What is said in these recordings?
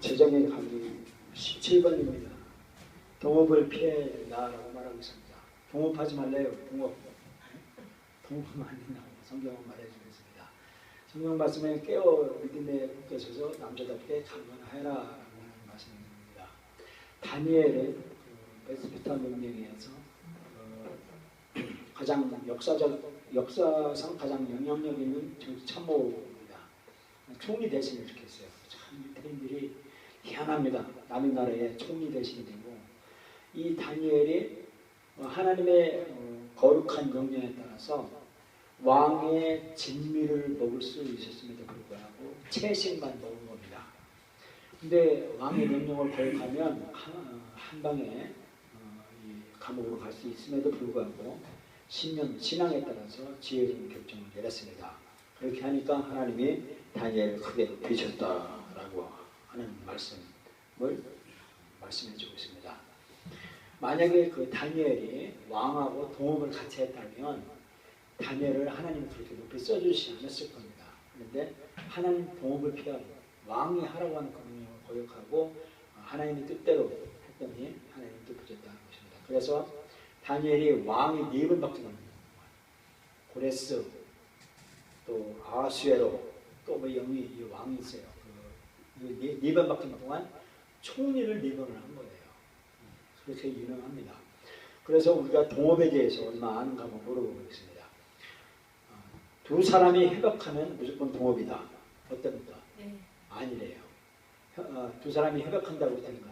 재정의 감이 17번입니다. 동업을 피해라라고 말하고 있습니다. 동업하지 말래요. 동업하면 안 된다고 성경은 말해주겠습니다. 성경 말씀에 깨어 믿음에 굳게 서서 남자답게 강건하여라라고 하는 말씀입니다. 다니엘은 메소포타미아 문명에서 가장 역사상 가장 영향력 있는 정치 참모입니다. 총리 대신을 이렇게 했어요. 참 유태인들이 희한합니다. 남의 나라의 총리 대신이 되고, 이 다니엘이 하나님의 거룩한 명령에 따라서 왕의 진미를 먹을 수 있었음에도 불구하고 채식만 먹은 겁니다. 근데 왕의 명령을 거역하면 한 방에 감옥으로 갈 수 있음에도 불구하고 신앙에 따라서 지혜로운 결정을 내렸습니다. 그렇게 하니까 하나님이 다니엘을 크게 높이셨다라고 하는 말씀을 말씀해 주고 있습니다. 만약에 그 다니엘이 왕하고 동업을 같이 했다면 다니엘을 하나님이 그렇게 높이 써주시지 않았을 겁니다. 그런데 하나님 동업을 피하고 왕이 하라고 하는 명령을 거역하고 하나님의 뜻대로 했더니 하나님이 높여줬다는 것입니다. 그래서 다니엘이 왕이 4번 바뀌는 고레스, 또 아수에로, 또 뭐 영이 왕이 있어요. 네 번 바뀌는 동안 총리를 4번을 한 거예요. 그렇게 유명합니다. 그래서 우리가 동업에 대해서 얼마 아는가 한번 물어보겠습니다. 두 사람이 협약하면 무조건 동업이다. 어떻습니까? 네. 아니래요. 두 사람이 협약한다고 되는 거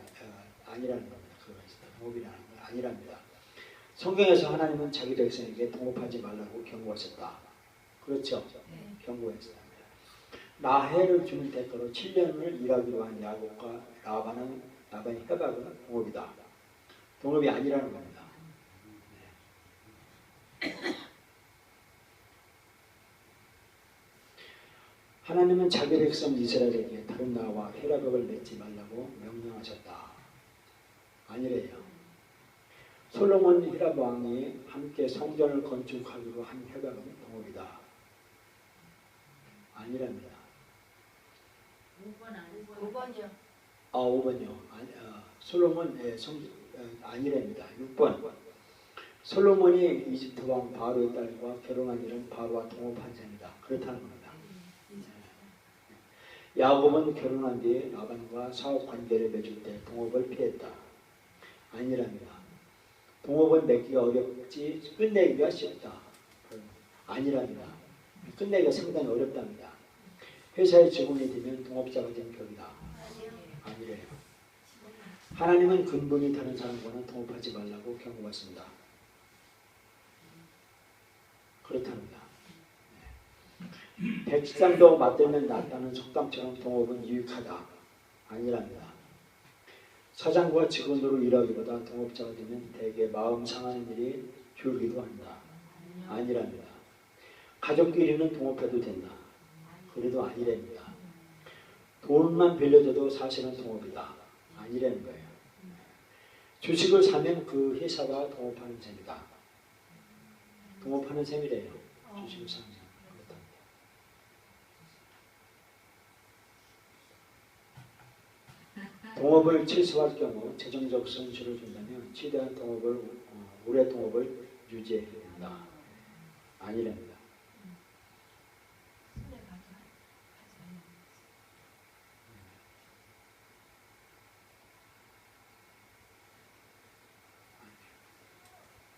아니라는 겁니다. 그거가 있다. 동업이라는 건 아니랍니다. 성경에서 하나님은 자기 백성에게 동업하지 말라고 경고하셨다. 그렇죠? 네. 경고했습니다. 라헬을 주는 대가로 7년을 일하기로 한 야곱과 라반의 협약은 동업이다. 동업이 아니라는 겁니다. 네. 하나님은 자기 백성 이스라엘에게 다른 나라와 협약을 맺지 말라고 명령하셨다. 아니래요. 솔로몬 히람 왕이 함께 성전을 건축하기로 한 협약은 동업이다. 아니랍니다. 5번이요. 5번이요. 솔로몬 아니랍니다. 6번. 솔로몬이 이집트 왕 바로의 딸과 결혼한 일은 바로와 동업한 셈이다. 그렇다는 겁니다. 야곱은 결혼한 뒤에 라반과 사업 관계를 맺을 때 동업을 피했다. 아니랍니다. 동업은 맺기가 어렵지 끝내기가 쉽다. 아니랍니다. 끝내기가 상당히 어렵답니다. 회사의 직원이 되면 동업자가 된 격이다. 아니래요. 하나님은 근본이 다른 사람과는 동업하지 말라고 경고하십니다. 그렇답니다. 백상도 맞들면 낫다는 속담처럼 동업은 유익하다. 아니랍니다. 사장과 직원으로 일하기보다 동업자가 되면 대개 마음 상하는 일이 줄기도 한다. 아니랍니다. 가족끼리는 동업해도 된다. 그래도 아니랍니다. 돈만 빌려줘도 사실은 동업이다. 아니라는 거예요. 주식을 사면 그 회사가 동업하는 셈이다. 동업하는 셈이래요. 주식을 사면. 동업을 취소할 경우 재정적 손실을 준다면 최대한 오래 동업을 유지해야 된다. 아니랍니다.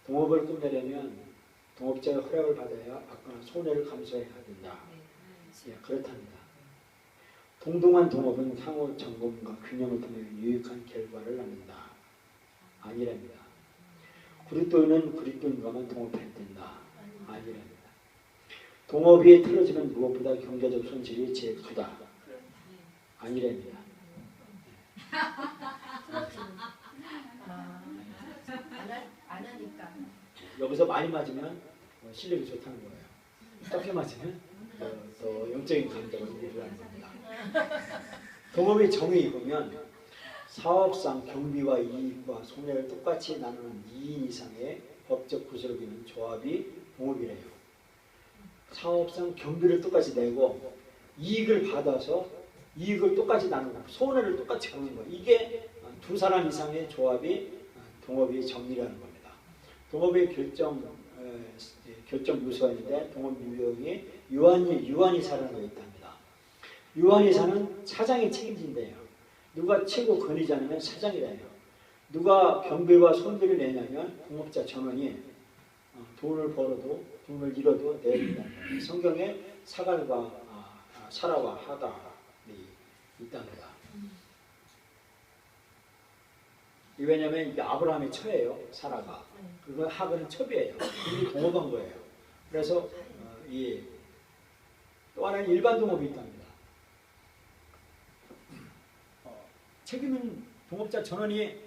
동업을 끝내려면 동업자의 허락을 받아야 아까 손해를 감수해야 된다. 예, 그렇답니다. 동등한 동업은 상호 점검과 균형을 통해 유익한 결과를 낳는다. 아니랍니다. 그리스도인은 그리스도인과만 동업해야 된다. 아니랍니다. 동업이 틀어지면 무엇보다 경제적 손실이 제일 크다. 아니랍니다. 안 하니까. 여기서 많이 맞으면 실력이 좋다는 거예요. 적게 맞으면 더 영적인 감정을 유지하는 겁니다. 동업의 정의 보면 사업상 경비와 이익과 손해를 똑같이 나누는 2인 이상의 법적 구조를 이루는 조합이 동업이래요. 사업상 경비를 똑같이 내고 이익을 받아서 이익을 똑같이 나누고 손해를 똑같이 갖는 거예요. 이게 두 사람 이상의 조합이 동업의 정리라는 겁니다. 동업의 결정 요소가 있는데 동업 유형이 유한이사라는 게 있답니다. 유한이사는 사장이 책임진대요. 누가 치고 거리지 않으면 사장이래요. 누가 경비와 손비를 내냐면 동업자 전원이 돈을 벌어도 돈을 잃어도 내야 된다는 거예요. 성경에 사갈과 사라와 하갈이 있답니다. 왜냐하면 이게 아브라함의 처예요. 사라가. 그리고 하갈은 첩이에요. 이게 동업한 거예요. 그래서 또 하나는 일반 동업이 있답니다. 책임은 동업자 전원이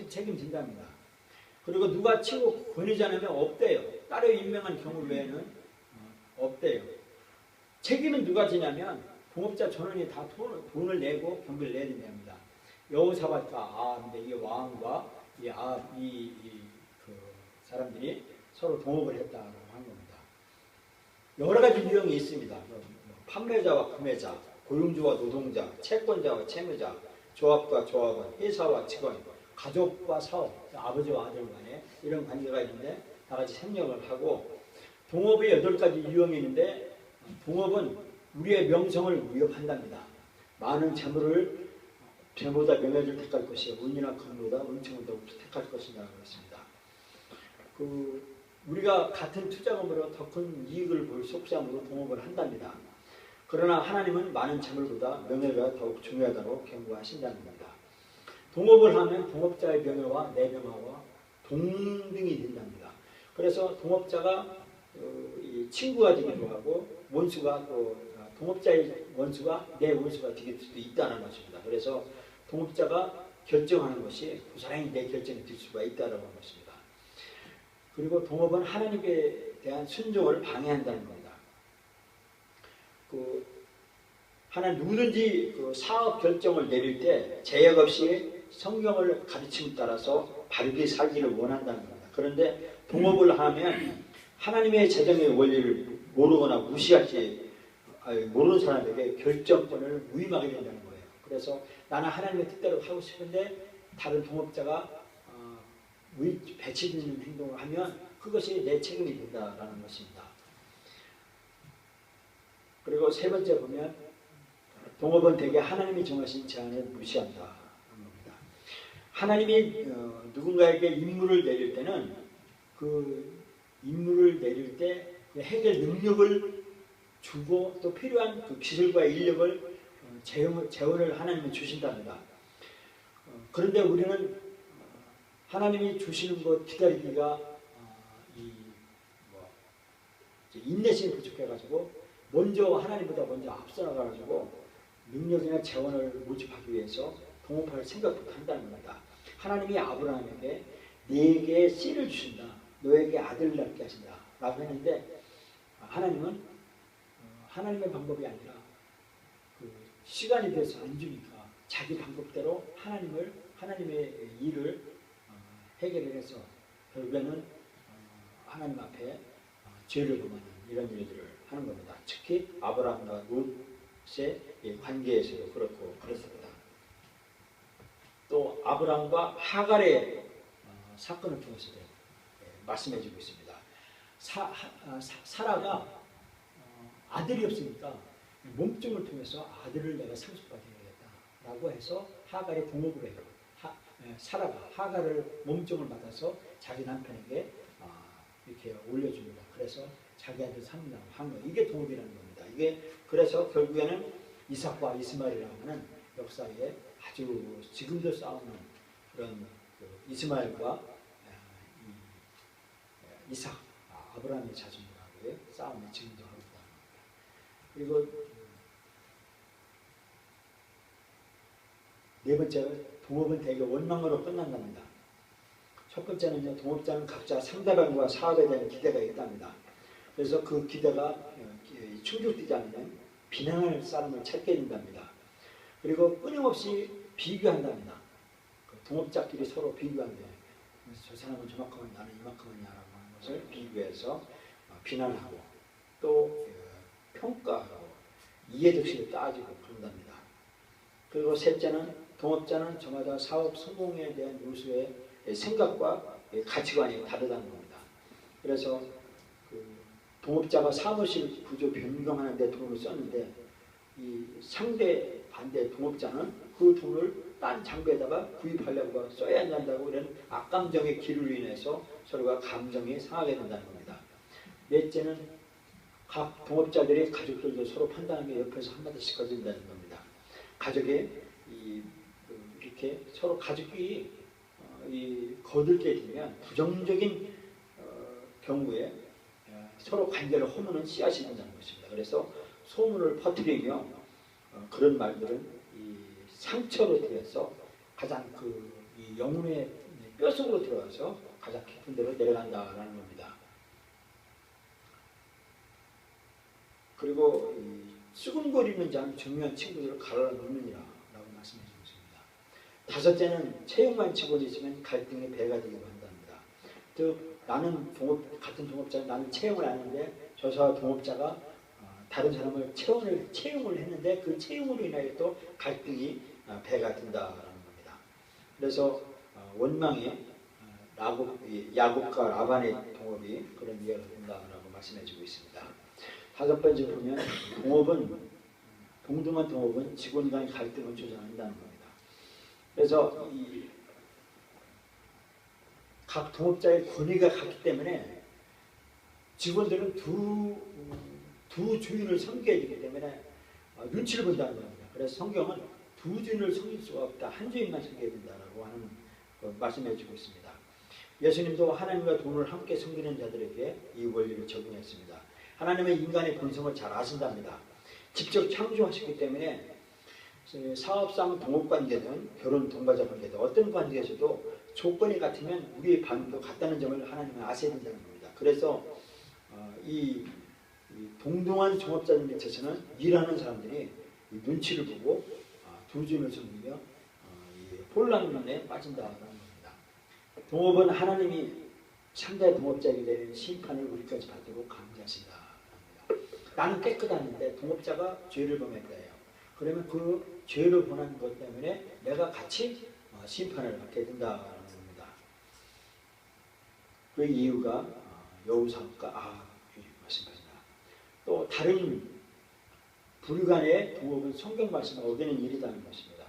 책임진답니다. 그리고 누가 치고 권하지 않으면 없대요. 따로 임명한 경우 외에는 없대요. 책임은 누가 지냐면 동업자 전원이 다 돈을 내고 경비를 내야 된답니다. 여호사밧과 근데 이 왕과 그 사람들이 서로 동업을 했다라고 한 겁니다. 여러 가지 유형이 있습니다. 판매자와 구매자, 고용주와 노동자, 채권자와 채무자, 조합과 조합원, 회사와 직원, 가족과 사업, 아버지와 아들 간에 이런 관계가 있는데 다 같이 협력을 하고 동업의 8가지 유형이 있는데 동업은 우리의 명성을 위협한답니다. 많은 재물보다 명예를 택할 것이요 운이나 건보다 은총을 더욱 택할 것이라고 했습니다. 우리가 같은 투자금으로 더 큰 이익을 볼 속셈으로 동업을 한답니다. 그러나 하나님은 많은 재물보다 명예가 더욱 중요하다고 경고하신다는 겁니다. 동업을 하면 동업자의 명예와 내 명예와 동등이 된답니다. 그래서 동업자가 친구가 되기도 하고 원수가 또 동업자의 원수가 내 원수가 되길 수도 있다는 것입니다. 그래서 동업자가 결정하는 것이 그 사람이 내 결정이 될 수가 있다는 것입니다. 그리고 동업은 하나님에 대한 순종을 방해한다는 겁니다. 하나님 누구든지 사업 결정을 내릴 때 제약 없이 성경을 가르침에 따라서 바르게 살기를 원한다는 겁니다. 그런데 동업을 하면 하나님의 재정의 원리를 모르거나 모르는 사람에게 결정권을 위임하게 된다는 거예요. 그래서 나는 하나님의 뜻대로 하고 싶은데 다른 동업자가 배치되는 행동을 하면 그것이 내 책임이 된다는 것입니다. 그리고 세 번째 보면 동업은 대개 하나님이 정하신 제한을 무시한다는 겁니다. 하나님이 누군가에게 임무를 내릴 때는 그 임무를 내릴 때 그 해결 능력을 주고 또 필요한 그 기술과 인력을 재원을 하나님이 주신답니다. 그런데 우리는 하나님이 주시는 것 기다리기가 인내심이 부족해가지고 하나님보다 먼저 앞서 나가가지고 능력이나 재원을 모집하기 위해서 동업할 생각부터 한다는 겁니다. 하나님이 아브라함에게 네게 씨를 주신다. 너에게 아들을 낳게 하신다. 라고 했는데 하나님은 하나님의 방법이 아니라 시간이 돼서 안 주니까 자기 방법대로 하나님의 일을 해결을 해서 결국에는 하나님 앞에 죄를 범하는 이런 일들을 하는 겁니다. 특히 아브라함과 롯의 관계에서도 그렇고 그렇습니다. 또 아브라함과 하갈의 사건을 통해서도 말씀해 주고 있습니다. 사라가 아들이 없으니까 몸종을 통해서 아들을 내가 상속받아야 되겠다라고 해서 하갈이 동업을 해요. 사라가 하갈을 몸종을 받아서 자기 남편에게 이렇게 올려줍니다. 그래서 자기한테 삼는다고 한 거예요. 이게 동업이라는 겁니다. 이게 그래서 결국에는 이삭과 이스마엘이라고 하는 역사에 아주 지금도 싸우는 그런 이스마엘과 이삭, 아브라함의 자손들하고의 싸움이 지금도 하고 있다는 겁니다. 그리고 네 번째, 동업은 대개 원망으로 끝난답니다. 첫 번째는요, 동업자는 각자 상대방과 사업에 대한 기대가 있답니다. 그래서 그 기대가 충족되지 않으면 비난할 사람을 찾게 된답니다. 그리고 끊임없이 비교한답니다. 동업자끼리 서로 비교한대. 저 사람은 저만큼 하면 나는 이만큼 하냐라고 하는 것을 비교해서 비난하고 또 평가하고 이해득실을 따지고 그런답니다. 그리고 셋째는 동업자는 저마다 사업 성공에 대한 요소의 생각과 가치관이 다르다는 겁니다. 그래서 그 동업자가 사무실 구조 변경하는 데 돈을 썼는데 이 상대 반대 동업자는 그 돈을 딴 장비에다가 구입하려고 써야 한다고 이런 악감정의 기류로 인해서 서로가 감정이 상하게 된다는 겁니다. 넷째는 각 동업자들이 가족들도 서로 판단하며 옆에서 한마디씩 거둔다는 겁니다. 가족이 이렇게 서로 가족이 거들게 되면 부정적인 경우에 서로 관계를 허무는 씨앗이 된다는 것입니다. 그래서 소문을 퍼뜨리며 그런 말들은 이 상처로 되어서 가장 이 영혼의 뼈속으로 들어가서 가장 깊은 데로 내려간다라는 겁니다. 그리고 수근거리는 자는 중요한 친구들을 갈라놓느니라 라고 말씀해 주셨습니다. 다섯째는 채용만 직원이 있으면 갈등의 배가 되기도 한답니다. 즉 나는 같은 동업자 나는 채용을 하는데 저 동업자가 다른 사람을 채용을 했는데 그 채용으로 인하여 또 갈등이 배가 된다라는 겁니다. 그래서 원망의 야곱과 라반의 동업이 그런 이해가 된다라고 말씀해주고 있습니다. 다섯 번째 보면 동등한 동업은 직원 간의 갈등을 조장한다는 겁니다. 그래서 각 동업자의 권위가 같기 때문에 직원들은 두 주인을 섬겨야 되기 때문에 눈치를 본다는 겁니다. 그래서 성경은 두 주인을 섬길 수가 없다. 한 주인만 섬겨야 된다라고 하는 말씀해 주고 있습니다. 예수님도 하나님과 돈을 함께 섬기는 자들에게 이 원리를 적용했습니다. 하나님은 인간의 본성을 잘 아신답니다. 직접 창조하셨기 때문에 사업상 동업관계든 결혼 동반자 관계든 어떤 관계에서도 조건이 같으면 우리의 반응도 같다는 점을 하나님은 아셔야 된다는 겁니다. 그래서 이 동등한 종업자들 밑에서는 일하는 사람들이 눈치를 보고 두 주인을 섬기며 혼란에 빠진다는 겁니다. 동업은 하나님이 상대 동업자에게 내리는 심판을 우리까지 받도록 강제하신다. 나는 깨끗한데 동업자가 죄를 범했다예요. 그러면 그 죄를 범한 것 때문에 내가 같이 심판을 받게 된다는 겁니다. 그 이유가 여우사업과 말씀하신다. 또 다른 불간의 동업은 성경 말씀을 어기는 일이라는 것입니다.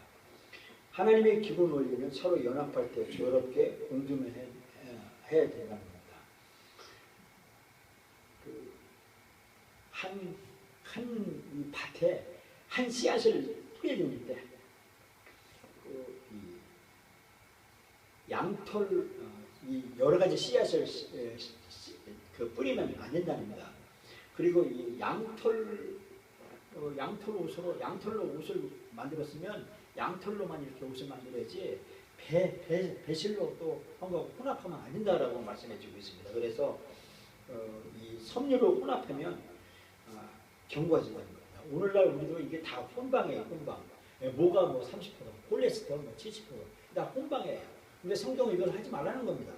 하나님의 기본 원리는 서로 연합할 때 조롭게 공존해야 된다는 겁니다. 한 밭에 한 씨앗을 뿌려주는데 양털 여러 가지 씨앗을 뿌리면 안 된다는 겁니다. 그리고 이 양털로 옷을 만들었으면 양털로만 이렇게 옷을 만들어야지 배실로 또 혼합하면 안 된다라고 말씀해주고 있습니다. 그래서 이 섬유로 혼합하면 경고하신다는 겁니다. 오늘날 우리도 이게 다 혼방이에요. 혼방. 뭐가 30%, 폴리에스터 70%, 다 혼방이에요. 근데 성경은 이걸 하지 말라는 겁니다.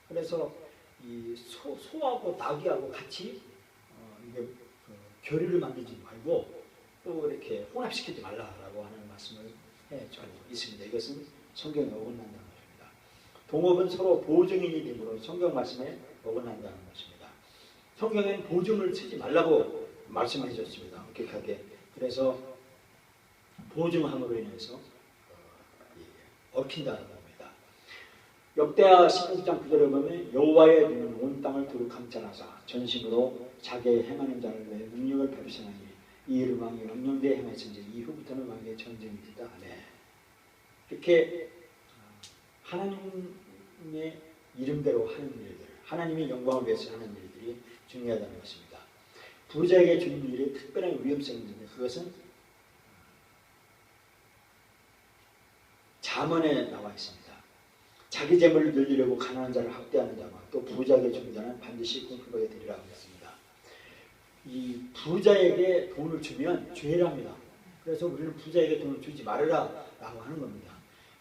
그래서 이 소하고 나귀하고 같이 이게 교류를 만들지 말고 또 이렇게 혼합시키지 말라라고 하는 말씀을 해주고 있습니다. 이것은 성경에 어긋난다는 것입니다. 동업은 서로 보증인이 되므로 성경 말씀에 어긋난다는 것입니다. 성경에는 보증을 쓰지 말라고 말씀해 주셨습니다. 엄격하게. 그래서 보증함으로 인해서 얽힌다는 겁니다. 역대하 16장 9절에 보면 여호와의 눈은 온 땅을 두루 감찰하사 전심으로 자기의 행하는 자를 위해 능력을 베푸시나니 이 이름 왕이 명령대에 행하신지 이후부터는 왕의 전쟁이 되다. 아멘. 이렇게 하나님의 이름대로 하는 일들, 하나님의 영광을 위해서 하는 일들이 중요하다는 것입니다. 부자에게 주는 일이 특별한 위험성이 있는데 그것은 잠언에 나와 있습니다. 자기 재물을 늘리려고 가난한 자를 학대하는 자와 또 부자에게 주는 자는 반드시 공평하게 되리라고 했습니다. 이 부자에게 돈을 주면 죄랍니다. 그래서 우리는 부자에게 돈을 주지 말아라 라고 하는 겁니다.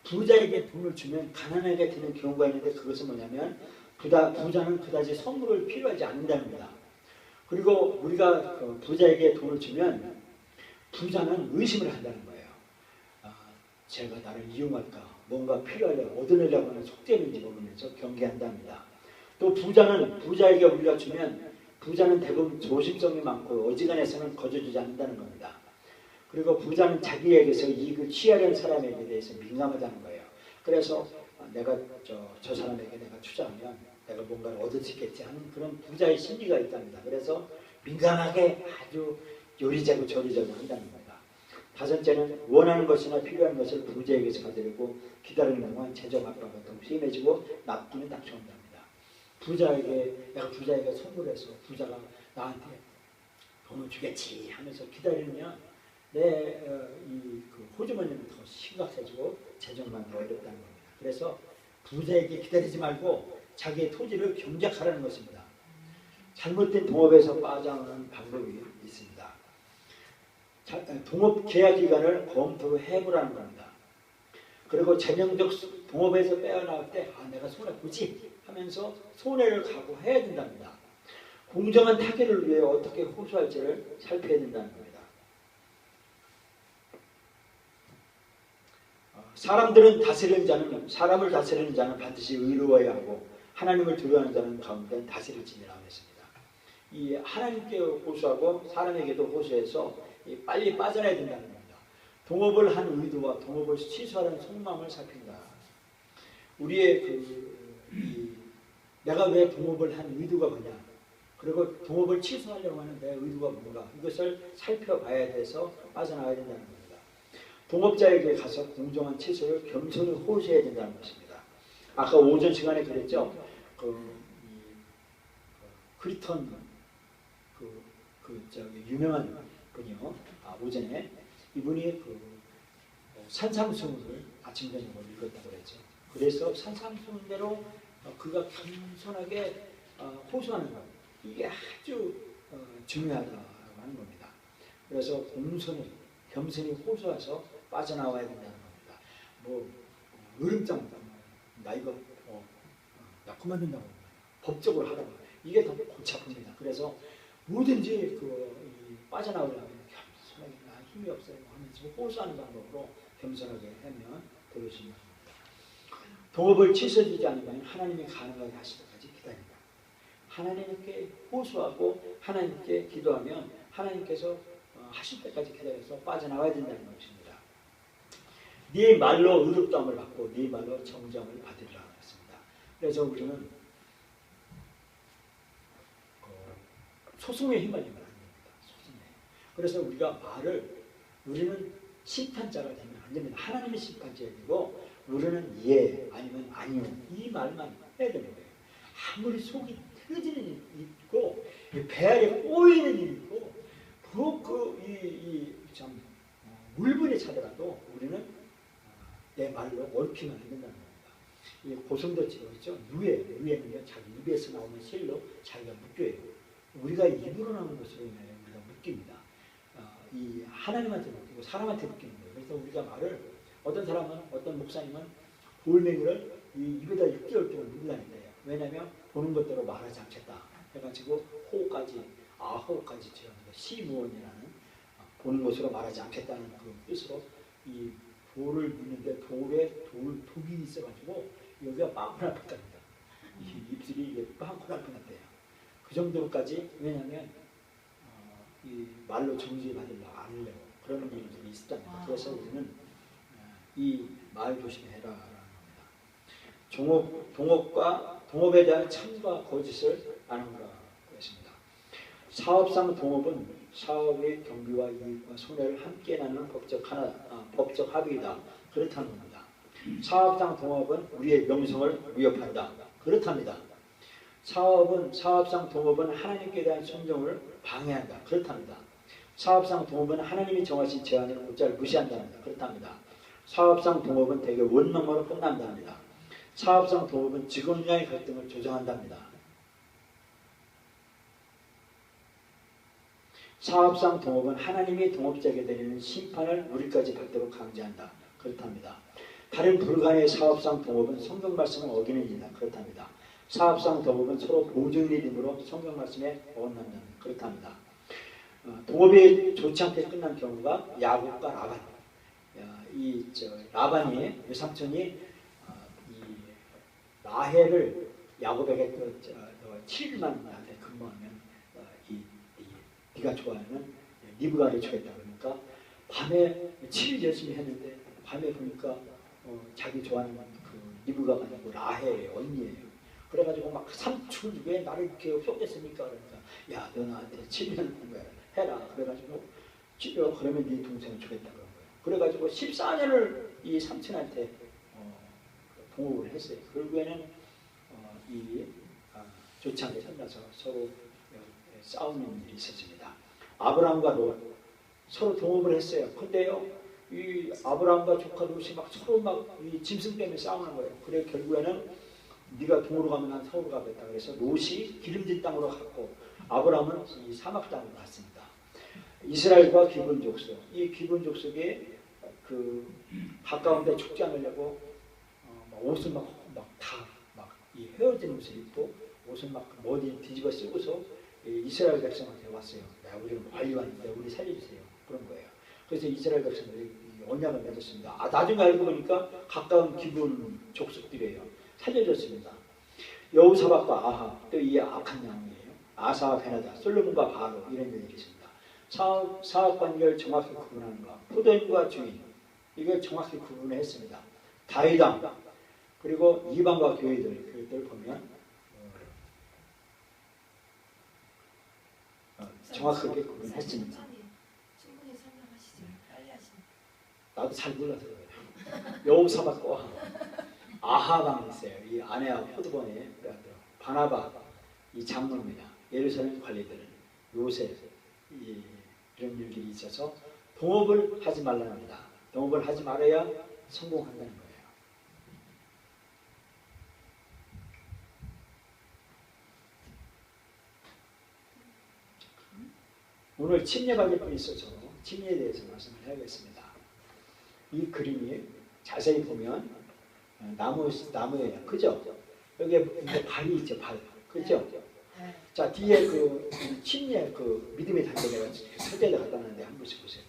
부자에게 돈을 주면 가난하게 되는 경우가 있는데 그것은 뭐냐면 부자는 그다지 선물을 필요하지 않는답니다. 그리고 우리가 부자에게 돈을 주면 부자는 의심을 한다는 거예요. 아, 제가 나를 이용할까? 뭔가 필요하려 얻어내려고 하는 속죄는 집어보면서 경계한답니다. 또 부자는 부자에게 우리가 주면 부자는 대부분 조심성이 많고 어지간해서는 거저주지 않는다는 겁니다. 그리고 부자는 자기에게서 이익을 취하려는 사람에게 대해서 민감하다는 거예요. 그래서 내가 저 사람에게 내가 투자하면 내가 뭔가를 얻을 수 있겠지 하는 그런 부자의 심리가 있답니다. 그래서 민감하게 아주 요리자고 저리자고 한다는 겁니다. 다섯째는 원하는 것이나 필요한 것을 부자에게서 받으려고 기다리는 동안 재정 압박과 더 심해지고 납기는 닥쳐온답니다. 내가 부자에게 선물해서 부자가 나한테 돈을 주겠지 하면서 기다리면 그 호주머니는 더 심각해지고 재정만 더 어렵다는 겁니다. 그래서 부자에게 기다리지 말고 자기의 토지를 경작하라는 것입니다. 잘못된 동업에서 빠져나오는 방법이 있습니다. 동업 계약 기간을 검토로 해보라는 겁니다. 그리고 재정적 동업에서 빼어나올 때 내가 손해보지 하면서 손해를 각오해야 된답니다. 공정한 타결을 위해 어떻게 호소할지를 살펴야 된다는 겁니다. 사람을 다스리는 자는 반드시 의로워야 하고 하나님을 두려워하는 자는 가운데 다스릴지니라 했습니다. 이 하나님께 호소하고 사람에게도 호소해서 빨리 빠져나야 된다는 겁니다. 동업을 한 의도와 동업을 취소하는 속마음을 살핀다. 우리의 내가 왜 동업을 한 의도가 뭐냐, 그리고 동업을 취소하려고 하는 내 의도가 뭔가, 이것을 살펴봐야 돼서 빠져나가야 된다는 겁니다. 동업자에게 가서 공정한 취소를 겸손히 호소해야 된다는 것입니다. 아까 오전 시간에 그랬죠. 크리턴 유명한 분이요. 오전에 이분이 산상수훈을 아침 저녁으로 읽었다고 그랬죠. 그래서 산상수훈대로 그가 겸손하게 호소하는 것, 이게 아주 중요하다고 하는 겁니다. 그래서 겸손히 호소해서 빠져나와야 된다는 겁니다. 으름장 나 이거 나 그만둔다고 법적으로 하라고, 이게 더 골치 아픕니다. 그래서 뭐든지 빠져나오려면 겸손하게 나 힘이 없어요 하면서 호소하는 방법으로 겸손하게 하면 되겠습니다. 동업을 취소되지 않으면 하나님이 가능하게 하실 때까지 기다린다. 하나님께 호소하고 하나님께 기도하면 하나님께서 하실 때까지 기다려서 빠져나와야 된다는 것입니다. 네 말로 의롭다함을 받고 네 말로 정정을 받으리라 했습니다. 그래서 우리는 소송에 휘말리면 안 됩니다. 소송에. 그래서 우리는 심판자가 되면 안 됩니다. 하나님의 심판자가 되고 우리는 예 아니면 아니요 이 말만 해야 되는 거예요. 아무리 속이 터지는 일이 있고 배알에 꼬이는 일이 있고 참 물불에 차더라도 우리는 내 말로 얽히면 안 된다는 겁니다. 이 고성도 있죠. 누에는요 자기 입에서 나오는 실로 자기가 묶여요. 우리가 입으로 나오는 것으로 인하여 우리가 묶입니다. 이 하나님한테 묶이고 사람한테 묶이는 거예요. 그래서 우리가 어떤 목사님은 돌멩이를 이 입에다 6개월 동안 누고 다닌대요. 왜냐하면 보는 것대로 말하지 않겠다 해가지고 호까지 지어서 시무원이라는 보는 것으로 말하지 않겠다는 그 뜻으로 이 돌을 묻는데 독이 있어가지고 여기가 빵꾸 날 뻔합니다. 입술이 이게 빵꾸 날 뻔한대요. 그 정도까지. 왜냐하면 이 말로 정지 받으려고 안 하려고 그런 일들이 있었답니다. 그래서 우리는 이 말 조심해라 라는 겁니다. 동업에 대한 참과 거짓을 나누라 했습니다. 사업상 동업은 사업의 경비와 이익과 손해를 함께 나누는 법적 합의이다. 그렇다는 겁니다. 사업상 동업은 우리의 명성을 위협한다. 그렇답니다. 사업상 동업은 하나님께 대한 순종을 방해한다. 그렇답니다. 사업상 동업은 하나님이 정하신 제한을 곧잘 무시한답니다. 그렇답니다. 사업상 동업은 대개 원망으로 끝난답니다. 사업상 동업은 직원 간의 갈등을 조장한답니다. 사업상 동업은 하나님이 동업자에게 내리는 심판을 우리까지 받도록 강제한다. 그렇답니다. 다른 불가의 사업상 동업은 성경 말씀을 어기는 일이다. 그렇답니다. 사업상 동업은 서로 보증인 이름으로 성경 말씀에 어긋난다. 그렇답니다. 동업이 좋지 않게 끝난 경우가 야곱과 라반. 라반이 외삼촌이 이 라헬을 야곱에게 7일만 나한테 근무하면 네가 좋아하는 리브가를 주겠다 그러니까 밤에 7일 열심히 했는데 밤에 보니까 자기 좋아하는 그 리브가가 아니고 라헬의 언니예요. 그래가지고 막 삼촌 왜 나를 이렇게 속였습니까? 그러니까 야 너 나한테 7년 공부해라 해라. 그래가지고 그러면 네 동생을 주겠다 그런 거예요. 그래가지고 14년을 이 삼촌한테 동업을 했어요. 결국에는 좋지 않게 만나서 서로 싸우는 일이 있었습니다. 아브라함과 롯 서로 동업을 했어요. 근데요, 이 아브라함과 조카 롯이 막 서로 막 이 짐승 때문에 싸우는 거예요. 그래 결국에는 네가 동으로 가면 난 서로 가겠다. 그래서 롯이 기름진 땅으로 갔고 아브라함은 이 사막 땅으로 갔습니다. 이스라엘과 기브론 족속, 이 기브론 족속에 그 가까운데 죽지 않으려고 옷을 이 헤어진 옷을 입고 옷을 막 머리 뒤집어 쓰고서 이스라엘 백성한테 왔어요. 야, 우리는 멀리 왔는데 우리 살려주세요. 그런 거예요. 그래서 이스라엘 백성들이 언약을 맺었습니다. 나중에 알고 보니까 가까운 기브론 족속들이에요. 살려줬습니다. 여호사밧과 아합, 또 이 악한 양이에요. 아사와 베나다, 솔로몬과 바로 이런 일이 있습니다. 사업 관계를 정확히 구분하는 것, 포도인과 주인 이걸 정확히 구분했습니다. 다윗왕 그리고 이방과 교회들 보면 정확하게 구분했습니다. 충분히 설명하시죠. 빨리 하시죠. 나도 잘 몰라서 그래요. 여호사밧과 아하방이 있어요. 이 아내와 포도번에 바나바 이 장로입니다. 예루살렘 관리들은 요셉 이런 일들이 있어서 동업을 하지 말라는 겁니다. 동업을 하지 말아야 성공한다는 거예요. 오늘 침례받을 분이 있어서 침례에 대해서 말씀을 해야겠습니다. 이 그림이 자세히 보면 나무예요. 그죠? 여기에 발이 있죠, 발. 그죠? 네. 자, 뒤에 그 침례 그 믿음의 단계 내가 설계를 갖다 놨는데 한 번씩 보세요.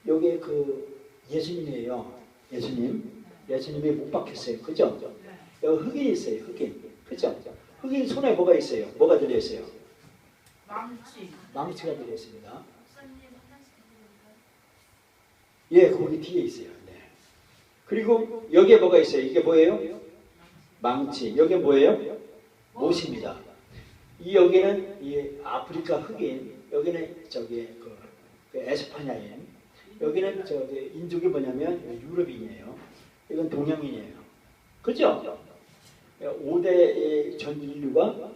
여기에 그 예수님이에요. 예수님이 못 박혔어요. 그죠? 여기 흑인이 있어요. 흑인. 그죠? 흑인 손에 뭐가 있어요? 뭐가 들려있어요? 망치가 들려있습니다. 예, 거기 뒤에 있어요. 네. 그리고 여기에 뭐가 있어요? 이게 뭐예요? 망치. 여기에 뭐예요? 못입니다. 여기는 이 아프리카 흑인, 여기는 저기 그 에스파냐인, 여기는 저기 인종이 뭐냐면 유럽인이에요. 이건 동양인이에요. 그죠? 5대 전 인류가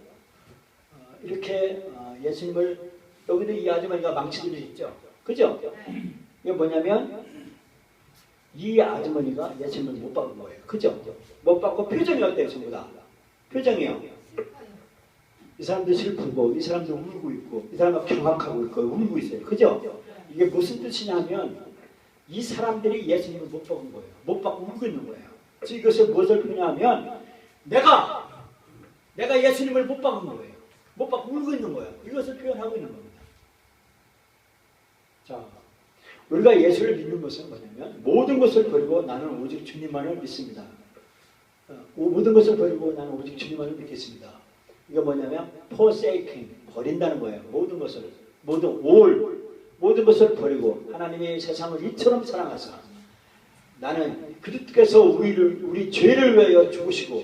이렇게 예수님을 여기도 이 아주머니가 망치들이 있죠. 그죠? 이게 뭐냐면 이 아주머니가 예수님을 못 박은 거예요. 그죠? 못 박고 표정이 어때요? 전부 다. 표정이요. 이 사람들 슬프고 이 사람들 울고 있고 이 사람은 경악하고 있고 울고 있어요. 그죠? 이게 무슨 뜻이냐면 이 사람들이 예수님을 못 박은 거예요. 못 박고 울고 있는 거예요. 그래서 이것을 무엇을 표현하면 내가 예수님을 못 박은 거예요. 못 박고 울고 있는 거예요. 이것을 표현하고 있는 겁니다. 자, 우리가 예수를 믿는 것은 뭐냐면 모든 것을 버리고 나는 오직 주님만을 믿습니다. 모든 것을 버리고 나는 오직 주님만을 믿겠습니다. 이거 뭐냐면 forsaking, 버린다는 거예요. 모든 것을, 모든 것을 버리고 하나님이 세상을 이처럼 사랑하사 나는 그리스도께서 우리 죄를 위하여 죽으시고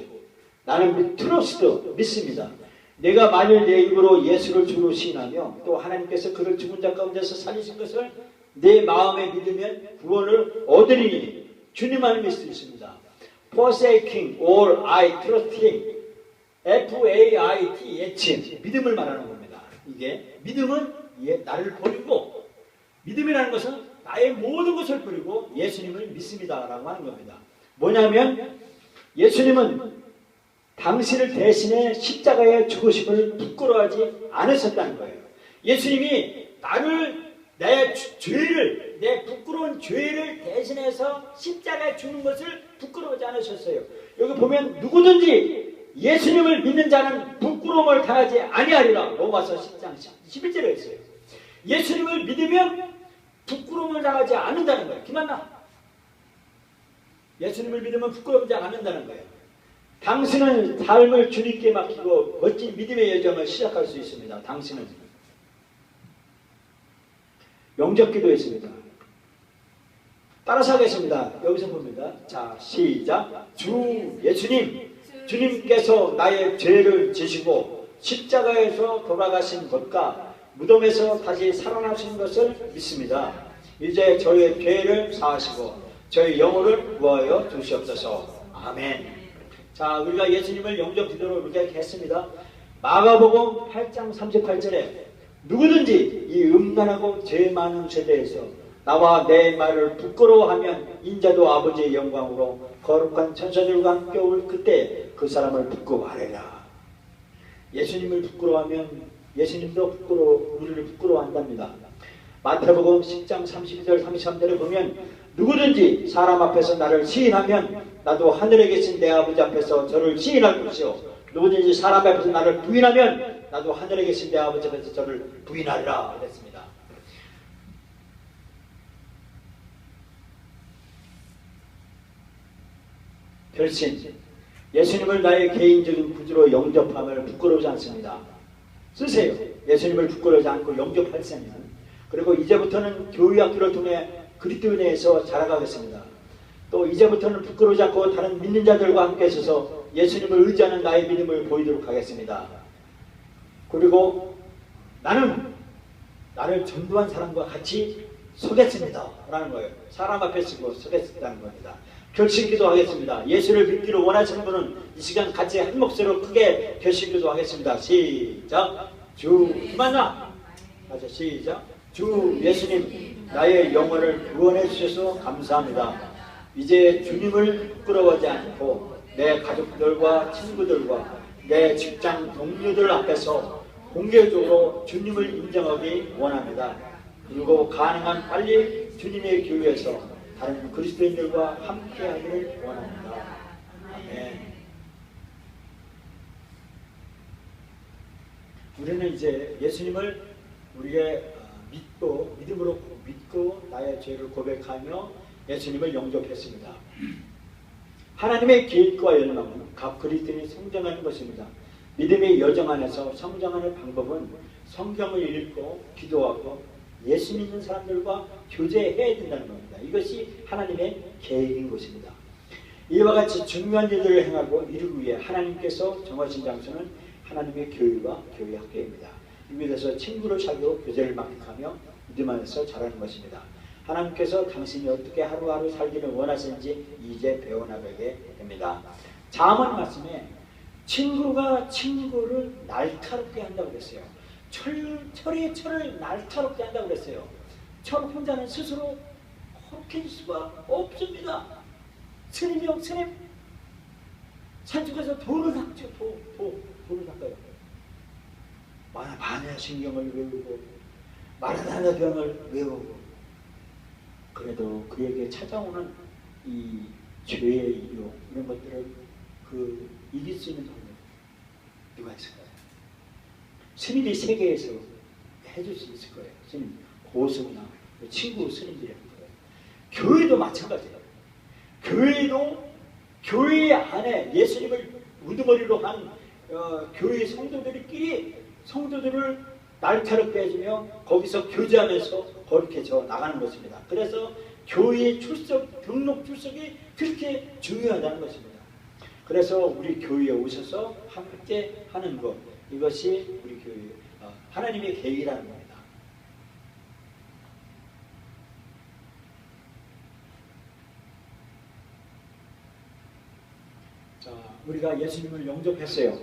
나는 트러스트 믿습니다. 내가 만일 내 입으로 예수를 주로 시인하며 또 하나님께서 그를 죽은 자 가운데서 살리신 것을 내 마음에 믿으면 구원을 얻으리니 주님만을 믿을 수 있습니다. forsaking or I trusting F-A-I-T-H 믿음을 말하는 겁니다. 이게 믿음은 나를 버리고 믿음이라는 것은 나의 모든 것을 버리고 예수님을 믿습니다 라고 하는 겁니다. 뭐냐면 예수님은 당신을 대신해 십자가에 죽으심을 부끄러워하지 않으셨다는 거예요. 예수님이 내 부끄러운 죄를 대신해서 십자가에 죽는 것을 부끄러워하지 않으셨어요. 여기 보면 누구든지 예수님을 믿는 자는 부끄러움을 당하지 아니하리라. 로마서 10장 11절에 있어요. 예수님을 믿으면 부끄러움을 당하지 않는다는 거예요. 김한나. 예수님을 믿으면 부끄러움을 않는다는 거예요. 당신은 삶을 주님께 맡기고 멋진 믿음의 여정을 시작할 수 있습니다. 당신은 영접기도했습니다. 따라서 하겠습니다. 여기서 봅니다. 자, 시작. 주 예수님, 주님께서 나의 죄를 지시고 십자가에서 돌아가신 것과 무덤에서 다시 살아나신 것을 믿습니다. 이제 저의 죄를 사하시고 저의 영혼을 구하여 주시옵소서. 아멘. 자, 우리가 예수님을 영접 기도로 이렇게 했습니다. 마가복음 8장 38절에 누구든지 이 음란하고 죄 많은 세대에서 나와 내 말을 부끄러워하면 인자도 아버지의 영광으로 거룩한 천사들과 함께 올 그때 그 사람을 부끄러워하리라. 예수님을 부끄러워하면 예수님도 우리를 부끄러워한답니다. 마태복음 10장 32절 33절에 보면 누구든지 사람 앞에서 나를 시인하면 나도 하늘에 계신 내 아버지 앞에서 저를 시인할 것이요 누구든지 사람 앞에서 나를 부인하면 나도 하늘에 계신 내 아버지 앞에서 저를 부인하리라 그랬습니다. 결심. 예수님을 나의 개인적인 구주로 영접함을 부끄러우지 않습니다. 쓰세요. 예수님을 부끄러우지 않고 영접하시면. 그리고 이제부터는 교회 학교를 통해 그리스도 은혜에서 자라가겠습니다. 또 이제부터는 부끄러우지 않고 다른 믿는 자들과 함께 있어서 예수님을 의지하는 나의 믿음을 보이도록 하겠습니다. 그리고 나를 전도한 사람과 같이 서겠습니다 라는 거예요. 사람 앞에 서고 서겠다는 겁니다. 결심기도 하겠습니다. 예수를 믿기를 원하시는 분은 이 시간 같이 한 목소리로 크게 결심기도 하겠습니다. 시작. 주 김한나. 맞아. 시작. 주 예수님, 나의 영혼을 구원해 주셔서 감사합니다. 이제 주님을 부끄러워하지 않고 내 가족들과 친구들과 내 직장 동료들 앞에서 공개적으로 주님을 인정하기 원합니다. 그리고 가능한 빨리 주님의 교회에서 다른 그리스도인들과 함께하기를 원합니다. 아멘. 우리는 이제 예수님을 우리의 믿음으로 믿고 나의 죄를 고백하며 예수님을 영접했습니다. 하나님의 계획과 열망은 각 그리스도인이 성장하는 것입니다. 믿음의 여정 안에서 성장하는 방법은 성경을 읽고 기도하고 예수 믿는 사람들과 교제해야 된다는 겁니다. 이것이 하나님의 계획인 것입니다. 이와 같이 중요한 일들을 행하고 이루기 위해 하나님께서 정하신 장소는 하나님의 교회와 교회 학교입니다. 이곳에서 친구를 사귀고 교제를 만끽하며 믿음 안에서 자라는 것입니다. 하나님께서 당신이 어떻게 하루하루 살기를 원하시는지 이제 배워나가게 됩니다. 잠언 말씀에 친구가 친구를 날카롭게 한다고 그랬어요. 철이 철을 날카롭게 한다고 그랬어요. 철 혼자는 스스로 혹일 수가 없습니다. 스님이요, 스님. 산속에서 돌을 닦죠. 돌을 닦아요. 반야신경을 외우고 마라다나병을 외우고 그래도 그에게 찾아오는 이 죄의 이유 이런 것들을 이길 수 있는 방법이 누가 있을까요? 스님이 세계에서 해줄 수 있을 거예요. 스님 고승이나 친구 스님들이 할 거예요. 교회도 마찬가지예요. 교회도 교회 안에 예수님을 우두머리로 한 교회 성도들을 날카롭게 해주며 거기서 교제하면서 거룩해져 나가는 것입니다. 그래서 교회의 출석, 등록 출석이 그렇게 중요하다는 것입니다. 그래서 우리 교회에 오셔서 함께 하는 것, 이것이 우리 교회 하나님의 계획이라는 겁니다. 자, 우리가 예수님을 영접했어요.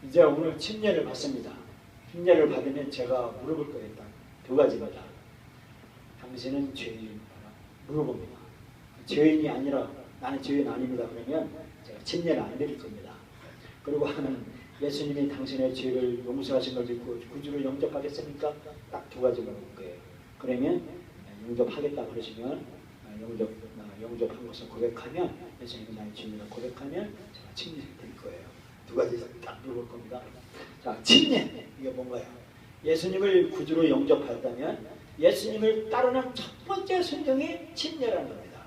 이제 오늘 침례를 받습니다. 침례를 받으면 제가 물어볼 거예요. 두 가지입니다. 당신은 죄인입니까? 물어봅니다. 죄인이 아니라 나는 죄인 아닙니다. 그러면 제가 침례를 안 드릴 겁니다. 그리고 하나는 예수님이 당신의 죄를 용서하신 걸 믿고 구주를 영접하겠습니까? 딱 두 가지 물어볼 거예요. 그러면 영접하겠다 그러시면 영접한 것을 고백하면 예수님이 나의 죄인을 고백하면 제가 침례를 드릴 거예요. 두 가지 딱 물어볼 겁니다. 자, 침례 이게 뭔가요? 예수님을 구주로 영접하였다면 예수님을 따르는 첫 번째 순종이 침례라는 겁니다.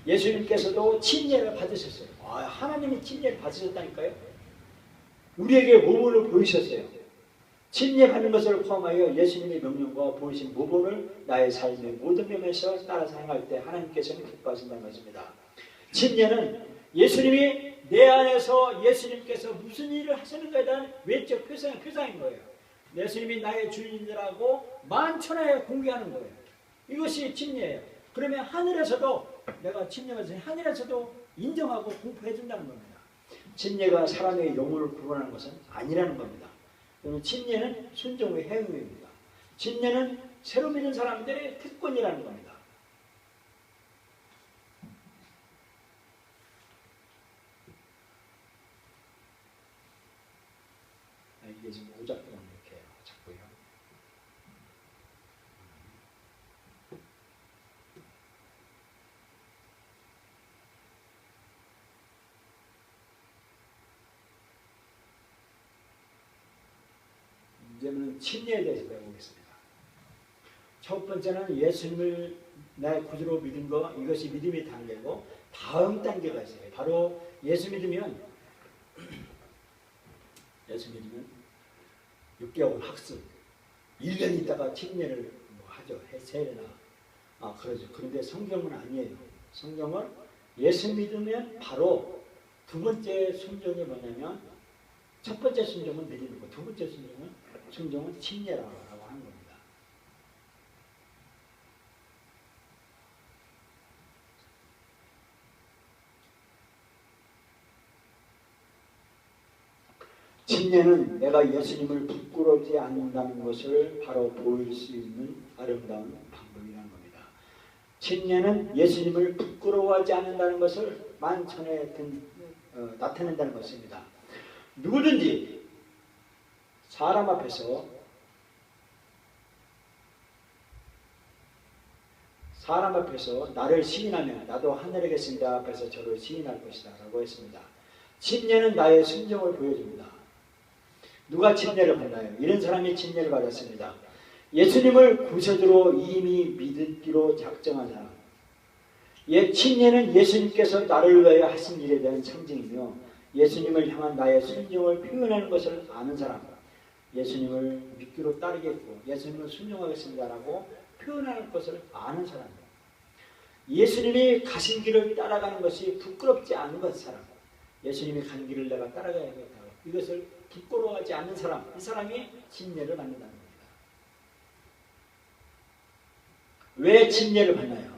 예수님께서도 침례를 받으셨어요. 하나님이 침례를 받으셨다니까요. 우리에게 모본을 보이셨어요. 침례 받는 것을 포함하여 예수님의 명령과 보이신 모본을 나의 삶의 모든 면에서 따라서 행할 때 하나님께서는 기뻐하신다는 것입니다. 침례는 예수님이 내 안에서 예수님께서 무슨 일을 하시는가에 대한 외적 표상인 거예요. 예수님이 나의 주인이라고 만천하에 공개하는 거예요. 이것이 침례예요. 그러면 하늘에서도 내가 침례받은 하늘에서도 인정하고 공포해 준다는 겁니다. 침례가 사람의 영혼을 구원하는 것은 아니라는 겁니다. 그러면 침례는 순종의 행위입니다. 침례는 새로 믿는 사람들의 특권이라는 겁니다. 이게 지금 오작동을 이렇게 잡고요. 이제는 침례에 대해서 배워보겠습니다. 첫 번째는 예수님을 나의 구주로 믿은 거, 이것이 믿음의 단계고 다음 단계가 있어요. 바로 예수 믿으면 6개월 학습, 1년 있다가 침례를 하죠. 세례나. 그러죠. 그런데 성경은 아니에요. 성경은 예수 믿으면 바로 두 번째 순종이 뭐냐면 첫 번째 순종은 믿음이고 두 번째 순종은 침례라고 하는 겁니다. 침례는 내가 예수님을 부끄러워하지 않는다는 것을 바로 보일 수 있는 아름다운 방법이라는 겁니다. 침례는 예수님을 부끄러워하지 않는다는 것을 만천에 나타낸다는 것입니다. 누구든지 사람 앞에서 나를 시인하면 나도 하늘에 계신 자 앞에서 저를 시인할 것이다 라고 했습니다. 침례는 나의 순종을 보여줍니다. 누가 침례를 받나요? 이런 사람이 침례를 받았습니다. 예수님을 구세주로 이미 믿기로 작정한 사람. 침례는 예수님께서 나를 위하여 하신 일에 대한 상징이며 예수님을 향한 나의 순종을 표현하는 것을 아는 사람. 예수님을 믿기로 따르겠고 예수님을 순종하겠습니다라고 표현하는 것을 아는 사람. 예수님이 가신 길을 따라가는 것이 부끄럽지 않은 것 사람. 예수님이 간 길을 내가 따라가야겠다고 이것을 부끄러워하지 않는 사람, 이 사람이 침례를 받는다는 겁니다. 왜 침례를 받나요?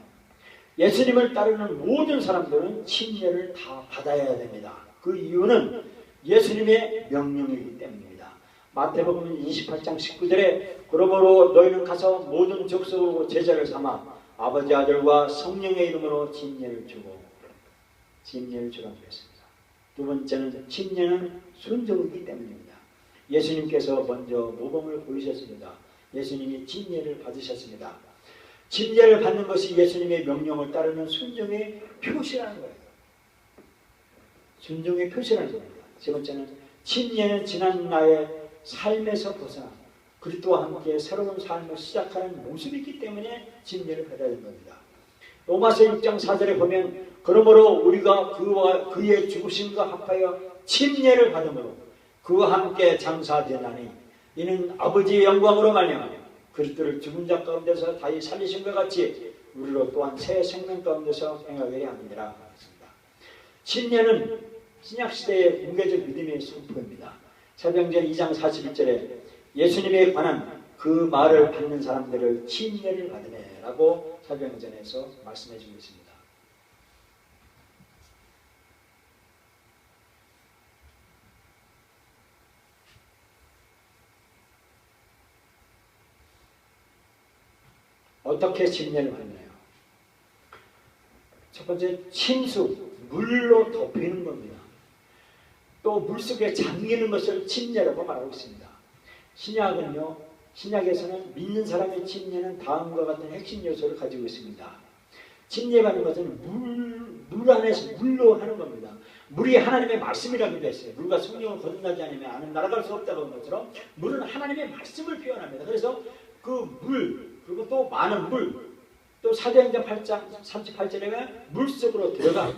예수님을 따르는 모든 사람들은 침례를 다 받아야 됩니다. 그 이유는 예수님의 명령이기 때문입니다. 마태복음 28장 19절에 그러므로 너희는 가서 모든 족속으로 제자를 삼아 아버지 아들과 성령의 이름으로 침례를 주라고 했습니다. 두 번째는 침례는 순종이기 때문입니다. 예수님께서 먼저 모범을 보이셨습니다. 예수님이 침례를 받으셨습니다. 침례를 받는 것이 예수님의 명령을 따르는 순종의 표시라는 거예요. 순종의 표시라는 겁니다. 세 번째는 침례는 지난 나의 삶에서 벗어나 그리스도와 함께 새로운 삶을 시작하는 모습이기 때문에 침례를 받아야 되는 겁니다. 로마서 6장 4절에 보면 그러므로 우리가 그의 죽으심과 합하여 침례를 받음으로 그와 함께 장사되나니 이는 아버지의 영광으로 말미암아 그리스도를 죽은 자 가운데서 다시 살리신 것 같이 우리로 또한 새 생명 가운데서 행하게 합니다. 침례는 신약시대의 공개적 믿음의 선포입니다. 사도행전 2장 41절에 예수님에 관한 그 말을 받는 사람들을 침례를 받으네 라고 사도행전에서 말씀해 주고 있습니다. 어떻게 침례를 받나요? 첫 번째 침수, 물로 덮이는 겁니다. 또 물속에 잠기는 것을 침례라고 말하고 있습니다. 신약에서는 믿는 사람의 침례는 다음과 같은 핵심 요소를 가지고 있습니다. 침례받는 것은 물 안에서 물로 하는 겁니다. 물이 하나님의 말씀이라기도 했어요. 물과 성령을 거듭나지 않으면 아는 날아갈 수 없다고 한 것처럼 물은 하나님의 말씀을 표현합니다. 그래서 그 물, 그리고 또 많은 물, 또 사도행전 8장 38절에 가면 물속으로 들어가,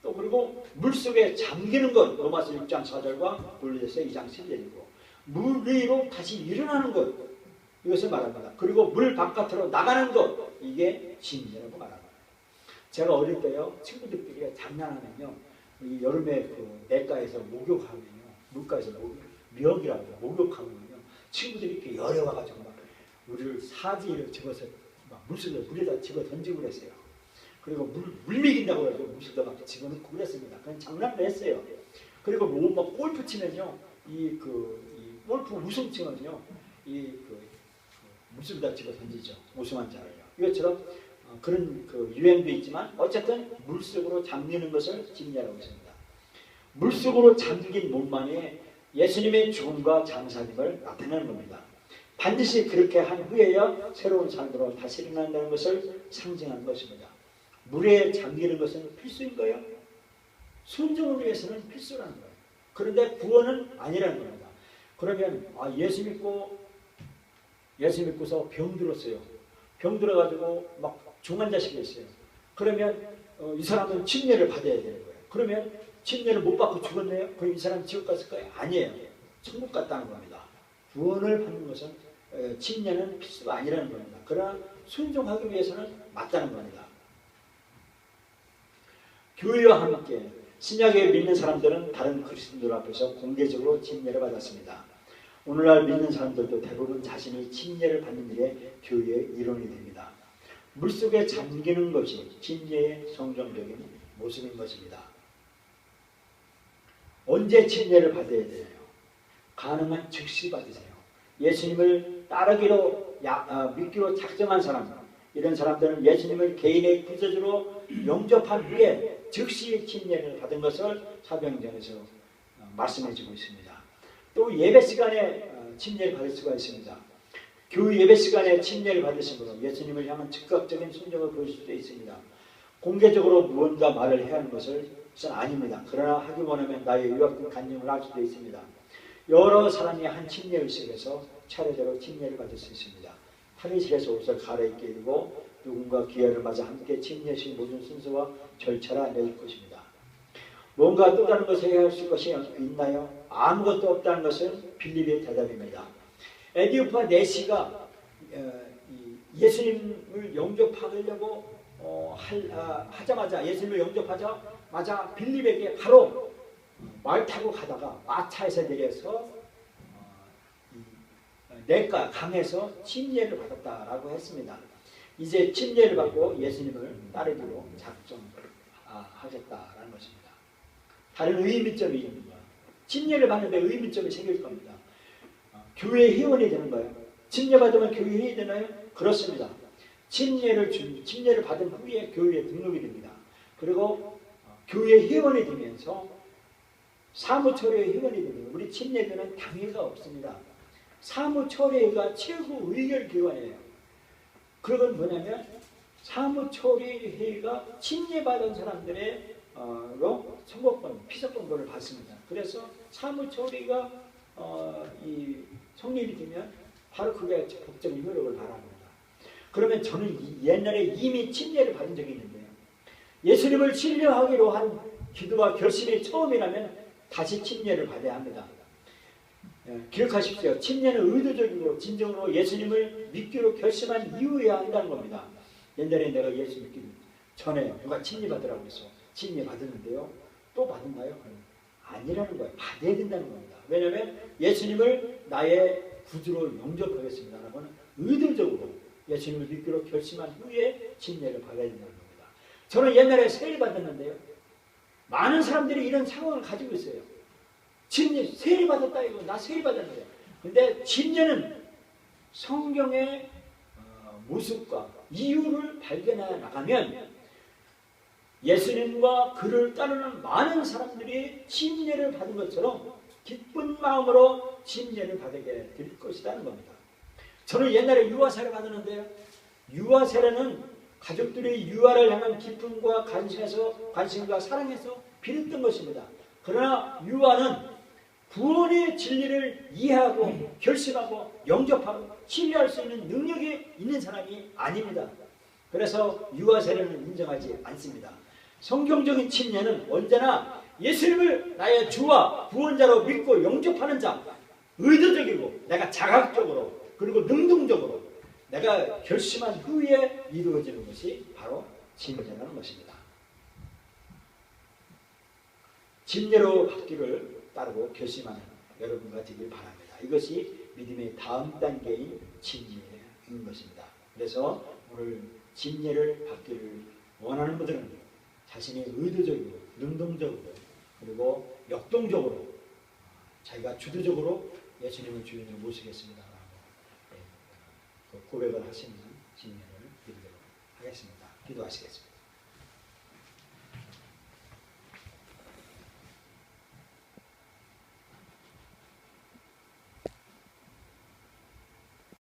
또 그리고 물속에 잠기는 것, 로마서 6장 4절과 골로새서 2장 10절이고, 물 위로 다시 일어나는 것, 이것을 말합니다. 그리고 물 바깥으로 나가는 것, 이게 침례라고 말합니다. 제가 어릴 때요, 친구들끼리 장난하면요, 이 여름에 그 냇가에서 목욕하면요, 물가에서 미역이라고 해요. 목욕하면요, 친구들이 이렇게 열여와가지고 막 우리를 사지를 집어서 막 물에다 집어 던지고 그랬어요. 그리고 물 먹인다고 해서 물에다 막 집어넣고 그랬습니다. 그냥 장난을 했어요. 그리고 뭐 골프 치면요, 이 골프 우승층은요, 물속에다 집어 던지죠. 우승한 자를요. 이것처럼 그런 그 유행도 있지만 어쨌든 물속으로 잠기는 것을 침례라고 했습니다. 물속으로 잠긴 몸만이 예수님의 죽음과 장사님을 나타내는 겁니다. 반드시 그렇게 한 후에야 새로운 삶으로 다시 일어난다는 것을 상징하는 것입니다. 물에 잠기는 것은 필수인가요? 순종을 위해서는 필수라는 거예요. 그런데 구원은 아니라는 겁니다. 그러면 예수 믿고서 병 들었어요. 병 들어가지고 막 중환자실에 있어요. 그러면 이 사람은 침례를 받아야 되는 거예요. 그러면 침례를 못 받고 죽었네요? 그럼 이 사람 지옥 갔을까요? 아니에요. 천국 갔다는 겁니다. 구원을 받는 것은 침례는 필수가 아니라는 겁니다. 그러나 순종하기 위해서는 맞다는 겁니다. 교회와 함께 신약에 믿는 사람들은 다른 그리스도인들 앞에서 공개적으로 침례를 받았습니다. 오늘날 믿는 사람들도 대부분 자신이 침례를 받는 일에 교회의 일원이 됩니다. 물속에 잠기는 것이 침례의 성경적인 모습인 것입니다. 언제 침례를 받아야 되나요? 가능한 즉시 받으세요. 예수님을 따르기로 믿기로 작정한 사람, 이런 사람들은 예수님을 개인의 구세주로 영접한 후에 즉시 침례를 받은 것을 사도행전에서 말씀해주고 있습니다. 또 예배 시간에 침례를 받을 수가 있습니다. 교회 예배 시간에 침례를 받으심으로 예수님을 향한 즉각적인 순종을 보일 수도 있습니다. 공개적으로 무언가 말을 해야 하는 것은 아닙니다. 그러나 하기 원하면 나의 유학적 간증을 할 수도 있습니다. 여러 사람이 한 침례 의식에서 차례대로 침례를 받을 수 있습니다. 탈의실에서 옷을 갈아입게 되고 누군가 기회를 맞아 함께 침례식 모든 순서와 절차를 알려줄 것입니다. 뭔가 또 다른 것을 해야 할 것이 있나요? 아무것도 없다는 것은 빌립의 대답입니다. 에디오파 네시가 예수님을 영접하려고 하자마자 예수님을 영접하자마자 빌립에게 바로 말 타고 가다가 마차에서 내려서 냇가 강에서 침례를 받았다라고 했습니다. 이제 침례를 받고 예수님을 따르기로 작정하겠다라는 것입니다. 다른 의미점이 있는 거예요. 침례를 받는데 의미점이 생길 겁니다. 교회 회원이 되는 거예요. 침례 받으면 교회 회원이 되나요? 그렇습니다. 침례를 받은 후에 교회에 등록이 됩니다. 그리고 교회 회원이 되면서 사무처리의 회원이 됩니다. 우리 침례교는 당회가 없습니다. 사무처리가 최고 의결기관이에요. 그건 뭐냐면 사무처리회의가 침례받은 사람들의 선거권, 피서권을 받습니다. 그래서 사무처리가 성립이 되면 바로 그게 법적인 효력을 발휘합니다. 그러면 저는 옛날에 이미 침례를 받은 적이 있는데요. 예수님을 신뢰하기로 한 기도와 결심이 처음이라면 다시 침례를 받아야 합니다. 기억하십시오. 침례는 의도적이고 진정으로 예수님을 믿기로 결심한 이후에야 한다는 겁니다. 옛날에 내가 예수 믿기 전에 누가 침례 받으라고 해서 침례 받았는데요. 또 받은가요? 아니라는 거예요. 받아야 된다는 겁니다. 왜냐하면 예수님을 나의 구주로 영접하겠습니다 라고는 의도적으로 예수님을 믿기로 결심한 후에 침례를 받아야 된다는 겁니다. 저는 옛날에 세례 받았는데요. 많은 사람들이 이런 상황을 가지고 있어요. 침례, 세례 받았다 이거 나 세례 받았는데. 근데 침례는 성경의 모습과 이유를 발견해 나가면 예수님과 그를 따르는 많은 사람들이 침례를 받은 것처럼 기쁜 마음으로 침례를 받게 될 것이라는 겁니다. 저는 옛날에 유아세례 받았는데요. 유아세례는 가족들의 유아를 향한 기쁨과 관심과 사랑에서 빌었던 것입니다. 그러나 유아는 구원의 진리를 이해하고 결심하고 영접하고 신뢰할 수 있는 능력이 있는 사람이 아닙니다. 그래서 유아 세례는 인정하지 않습니다. 성경적인 침례는 언제나 예수님을 나의 주와 구원자로 믿고 영접하는 자, 의도적이고 내가 자각적으로 그리고 능동적으로 내가 결심한 후에 이루어지는 것이 바로 침례라는 것입니다. 침례로 받기를 따르고 결심하는 여러분과 되길 바랍니다. 이것이 믿음의 다음 단계인 침례인 것입니다. 그래서 오늘 침례를 받기를 원하는 분들은 자신이 의도적이고 능동적으로 그리고 역동적으로 자기가 주도적으로 예수님을 주인으로 모시겠습니다라고 고백을 하시는 침례를 드리도록 하겠습니다. 기도하시겠습니다.